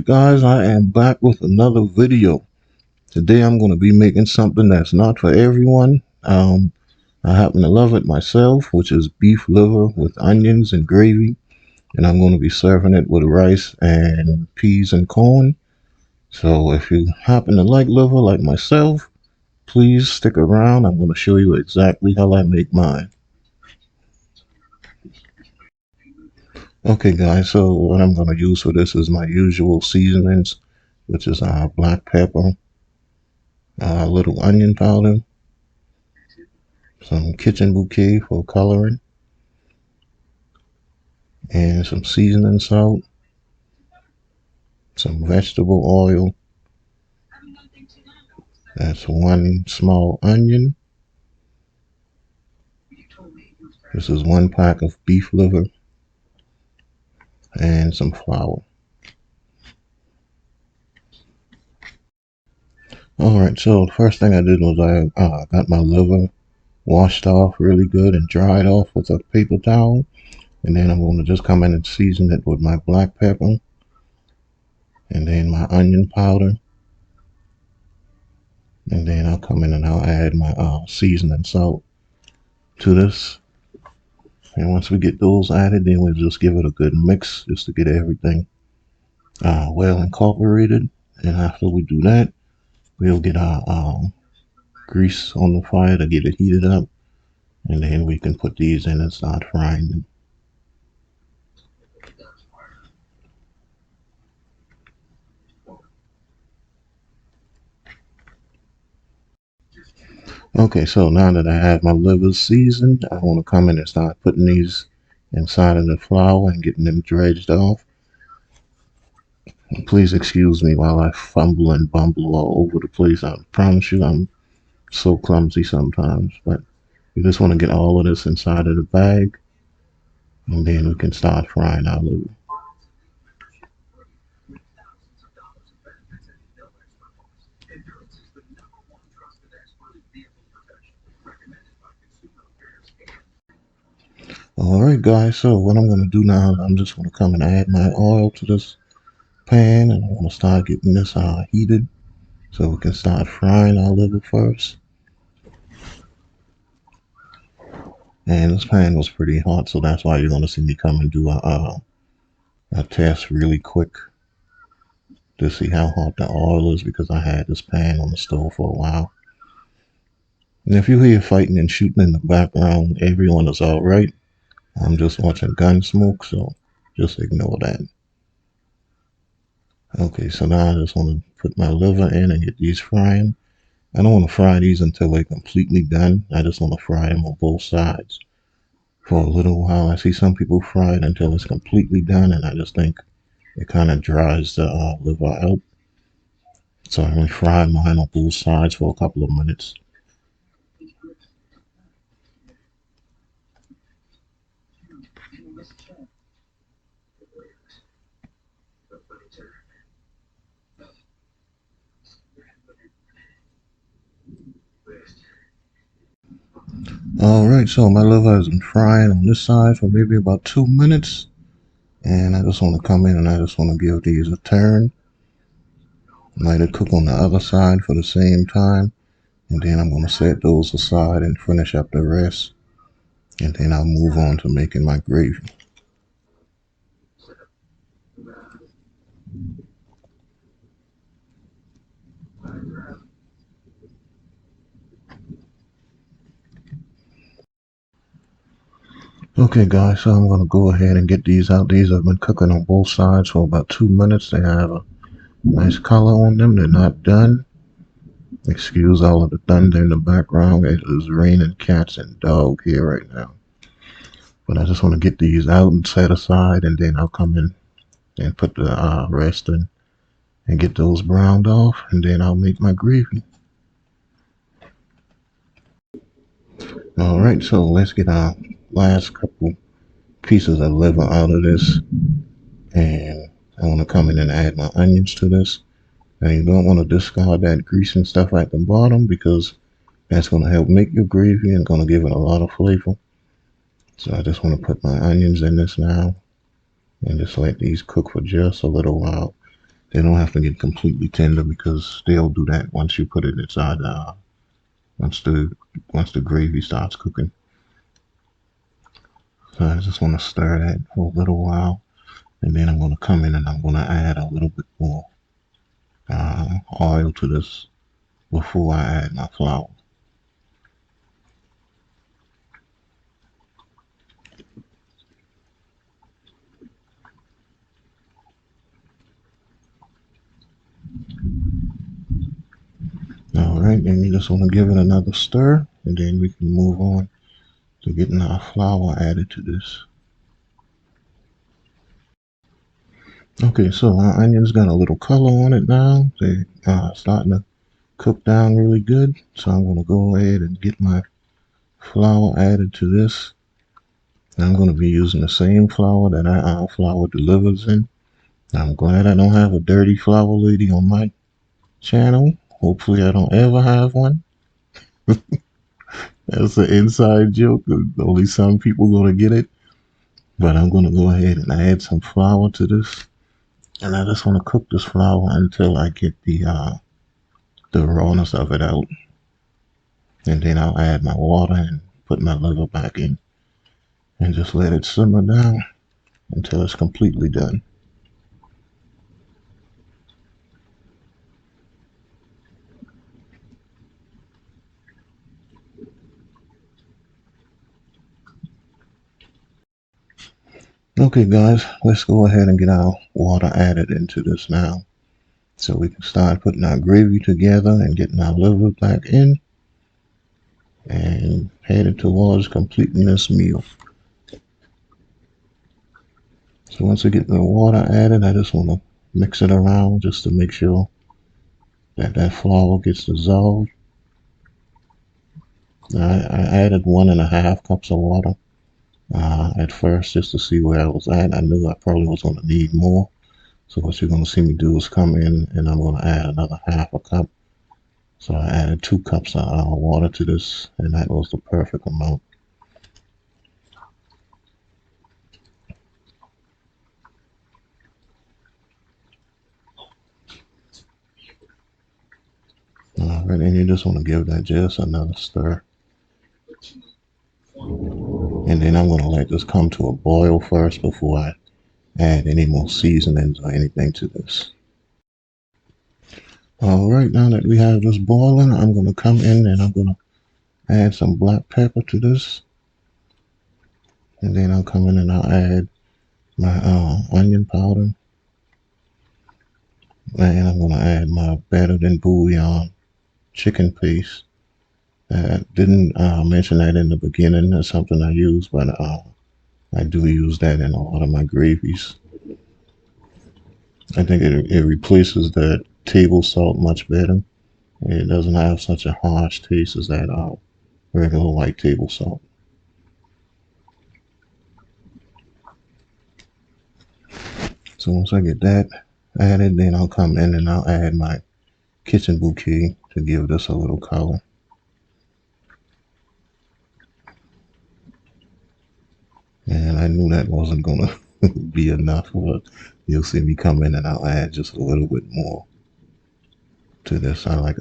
Alright guys, I am back with another video. Today I'm going to be making something that's not for everyone. I happen to love it myself, which is beef liver with onions and gravy. And I'm going to be serving it with rice and peas and corn. So if you happen to like liver like myself, please stick around. I'm going to show you exactly how I make mine. Okay guys, so what I'm going to use for this is my usual seasonings, which is black pepper, little onion powder, some kitchen bouquet for coloring, and some seasoning salt, some vegetable oil. That's one small onion. This is 1 pack of beef liver and some flour. Alright, so the first thing I did was I got my liver washed off really good and dried off with a paper towel. And then I'm going to just come in and season it with my black pepper and then my onion powder. And then I'll come in and I'll add my seasoning salt to this. And once we get those added, then we'll just give it a good mix just to get everything well incorporated. And after we do that, we'll get our grease on the fire to get it heated up. And then we can put these in and start frying them. Okay, so now that I have my liver seasoned, I want to come in and start putting these inside of the flour and getting them dredged off. And please excuse me while I fumble and bumble all over the place. I promise you I'm so clumsy sometimes, but you just want to get all of this inside of the bag, and then we can start frying our liver. Alright guys, so what I'm going to do now is I'm just going to come and add my oil to this pan, and I want to start getting this heated so we can start frying our liver first. And this pan was pretty hot, so that's why you're going to see me come and do a test really quick to see how hot the oil is, because I had this pan on the stove for a while. And if you hear fighting and shooting in the background, everyone is alright. I'm just watching Gunsmoke, so just ignore that. Okay, so now I just want to put my liver in and get these frying. I don't want to fry these until they're completely done. I just want to fry them on both sides for a little while. I see some people fry it until it's completely done, and I just think it kind of dries the liver out. So I only fry mine on both sides for a couple of minutes. Alright, so my liver has been frying on this side for maybe about 2 minutes. And I just want to come in and I just want to give these a turn. Let it cook on the other side for the same time. And then I'm going to set those aside and finish up the rest. And then I'll move on to making my gravy. Okay guys, so I'm going to go ahead and get these out. These have been cooking on both sides for about 2 minutes. They have a nice color on them. They're not done. Excuse all of the thunder in the background. It is raining cats and dog here right now. But I just want to get these out and set aside, and then I'll come in and put the rest in and get those browned off, and then I'll make my gravy. Alright, so let's get our last couple pieces of liver out of this, and I want to come in and add my onions to this. Now you don't want to discard that grease and stuff at the bottom, because that's going to help make your gravy and going to give it a lot of flavor. So I just want to put my onions in this now and just let these cook for just a little while. They don't have to get completely tender because they'll do that once you put it inside. Once the once the gravy starts cooking. So I just want to stir that for a little while, and then I'm going to come in and I'm going to add a little bit more oil to this before I add my flour. Alright, then you just want to give it another stir, and then we can move on to getting our flour added to this. Okay, so our onions got a little color on it now. They starting to cook down really good. So I'm going to go ahead and get my flour added to this. And I'm going to be using the same flour that our flour delivers in. I'm glad I don't have a dirty flour lady on my channel. Hopefully I don't ever have one. That's an inside joke. Only some people going to get it. But I'm going to go ahead and add some flour to this. And I just want to cook this flour until I get the rawness of it out. And then I'll add my water and put my liver back in. And just let it simmer down until it's completely done. Okay guys, let's go ahead and get our water added into this now. So we can start putting our gravy together and getting our liver back in. And headed towards completing this meal. So once I get the water added, I just want to mix it around just to make sure that flour gets dissolved. I added 1.5 cups of water at first just to see where I was at. I knew I probably was going to need more. So what you're going to see me do is come in and I'm going to add another 1/2 cup. So I added 2 cups of water to this, and that was the perfect amount. Alright, and you just want to give that just another stir. And then I'm going to let this come to a boil first before I add any more seasonings or anything to this. Alright, now that we have this boiling, I'm going to come in and I'm going to add some black pepper to this. And then I'll come in and I'll add my onion powder. And I'm going to add my better than bouillon chicken paste. Didn't mention that in the beginning. That's something I use, but I do use that in a lot of my gravies. I think it replaces the table salt much better. It doesn't have such a harsh taste as that regular white table salt. So once I get that added, then I'll come in and I'll add my kitchen bouquet to give this a little color. And I knew that wasn't gonna be enough, but you'll see me come in and I'll add just a little bit more to this. I like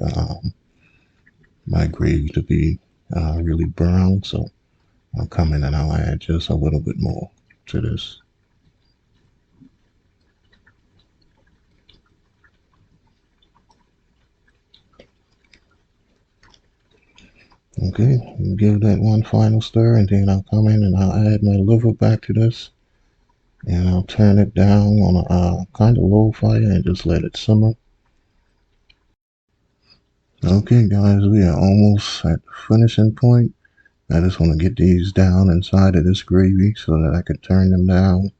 my gravy to be really brown, so I'll come in and I'll add just a little bit more to this. Okay, give that one final stir, and then I'll come in and I'll add my liver back to this, and I'll turn it down on a kind of low fire and just let it simmer. Okay guys, we are almost at the finishing point. I just want to get these down inside of this gravy so that I can turn them down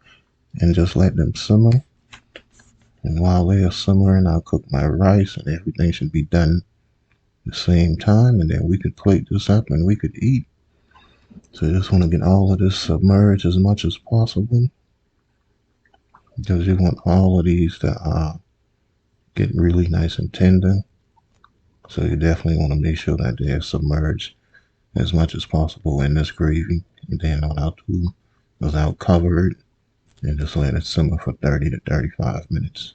and just let them simmer. And while they are simmering, I'll cook my rice, and everything should be done at the same time, and then we could plate this up and we could eat. So I just want to get all of this submerged as much as possible, because you want all of these to get really nice and tender. So you definitely want to make sure that they're submerged as much as possible in this gravy. And then what I'll do is I'll cover it and just let it simmer for 30 to 35 minutes.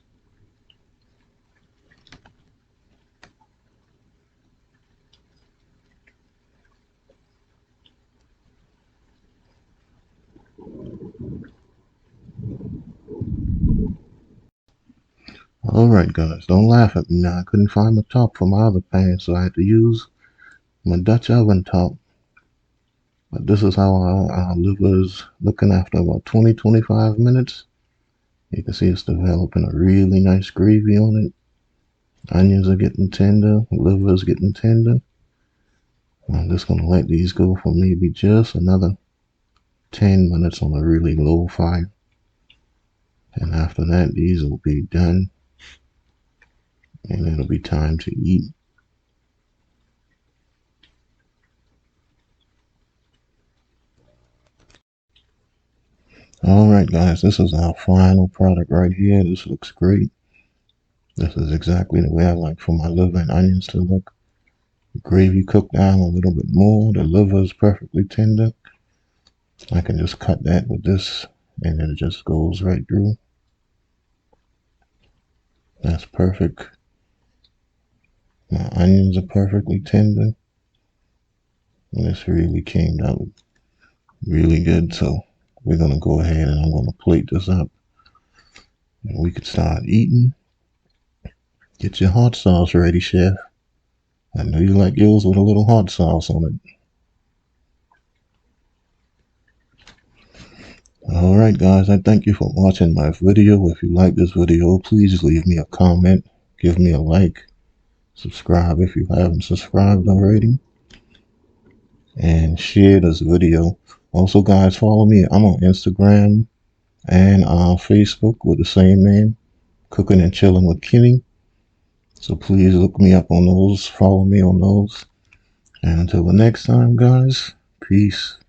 Alright guys, don't laugh at me now. I couldn't find my top for my other pan, so I had to use my Dutch oven top. But this is how our liver is looking after about 20-25 minutes. You can see it's developing a really nice gravy on it. Onions are getting tender, liver is getting tender. I'm just going to let these go for maybe just another 10 minutes on a really low fire. And after that, these will be done. And it'll be time to eat. Alright guys, this is our final product right here. This looks great. This is exactly the way I like for my liver and onions to look. Gravy cooked down a little bit more. The liver is perfectly tender. I can just cut that with this and it just goes right through. That's perfect. My onions are perfectly tender. And this really came out really good. So we're going to go ahead and I'm going to plate this up. And we could start eating. Get your hot sauce ready, chef. I know you like yours with a little hot sauce on it. Alright guys, I thank you for watching my video. If you like this video, please leave me a comment, give me a like, subscribe if you haven't subscribed already, and share this video. Also guys, follow me. I'm on Instagram and Facebook with the same name, Cooking and Chilling with Kenny. So please look me up on those, follow me on those. And until the next time guys, peace.